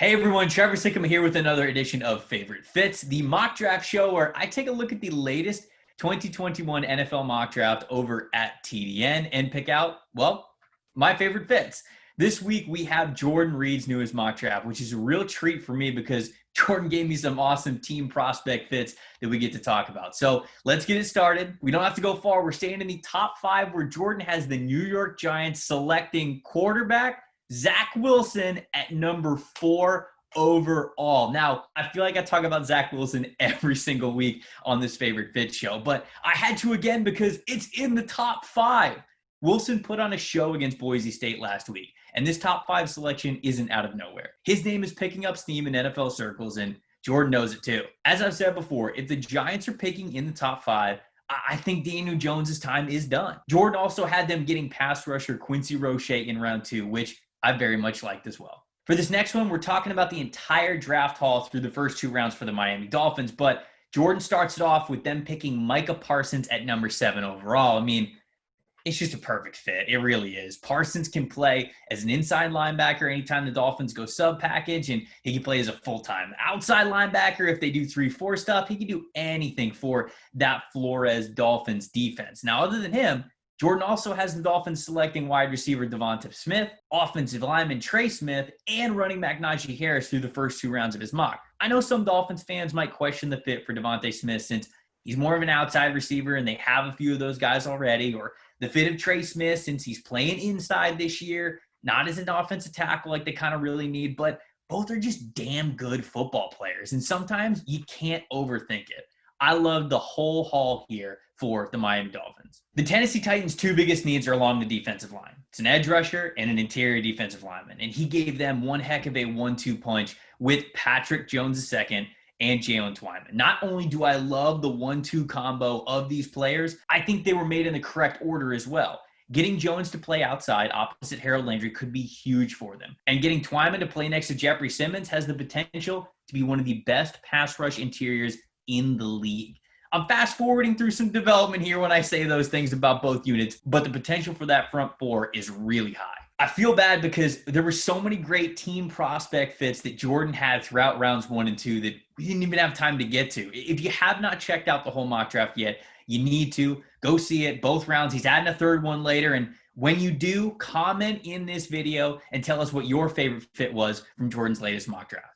Hey everyone, Trevor Sickam here with another edition of Favorite Fits, the mock draft show where I take a look at the latest 2021 NFL mock draft over at TDN and pick out, well, my favorite fits. This week we have Jordan Reid's newest mock draft, which is a real treat for me because Jordan gave me some awesome team prospect fits that we get to talk about. So let's get it started. We don't have to go far. We're staying in the top 5 where Jordan has the New York Giants selecting quarterback Zach Wilson at number 4 overall. Now, I feel like I talk about Zach Wilson every single week on this Favorite Fit show, but I had to again because it's in the top 5. Wilson put on a show against Boise State last week, and this top 5 selection isn't out of nowhere. His name is picking up steam in NFL circles, and Jordan knows it too. As I've said before, if the Giants are picking in the top 5, I think Daniel Jones' time is done. Jordan also had them getting pass rusher Quincy Roche in round 2, which I very much liked as well. For this next one, we're talking about the entire draft haul through the first 2 rounds for the Miami Dolphins, but Jordan starts it off with them picking Micah Parsons at number 7 overall. I mean, it's just a perfect fit. It really is. Parsons can play as an inside linebacker anytime the Dolphins go sub package, and he can play as a full-time outside linebacker if they do 3-4 stuff. He can do anything for that Flores Dolphins defense. Now, other than him, Jordan also has the Dolphins selecting wide receiver Devonta Smith, offensive lineman Trey Smith, and running back Najee Harris through the first 2 rounds of his mock. I know some Dolphins fans might question the fit for Devonta Smith since he's more of an outside receiver and they have a few of those guys already, or the fit of Trey Smith since he's playing inside this year, not as an offensive tackle like they kind of really need, but both are just damn good football players, and sometimes you can't overthink it. I love the whole haul here for the Miami Dolphins. The Tennessee Titans' 2 biggest needs are along the defensive line. It's an edge rusher and an interior defensive lineman, and he gave them one heck of a 1-2 punch with Patrick Jones II and Jalen Twyman. Not only do I love the 1-2 combo of these players, I think they were made in the correct order as well. Getting Jones to play outside opposite Harold Landry could be huge for them. And getting Twyman to play next to Jeffrey Simmons has the potential to be one of the best pass rush interiors in the league. I'm fast forwarding through some development here when I say those things about both units, but the potential for that front 4 is really high. I feel bad because there were so many great team prospect fits that Jordan had throughout rounds 1 and 2 that we didn't even have time to get to. If you have not checked out the whole mock draft yet, you need to go see it. Both rounds. He's adding a 3rd one later. And when you do, comment in this video and tell us what your favorite fit was from Jordan's latest mock draft.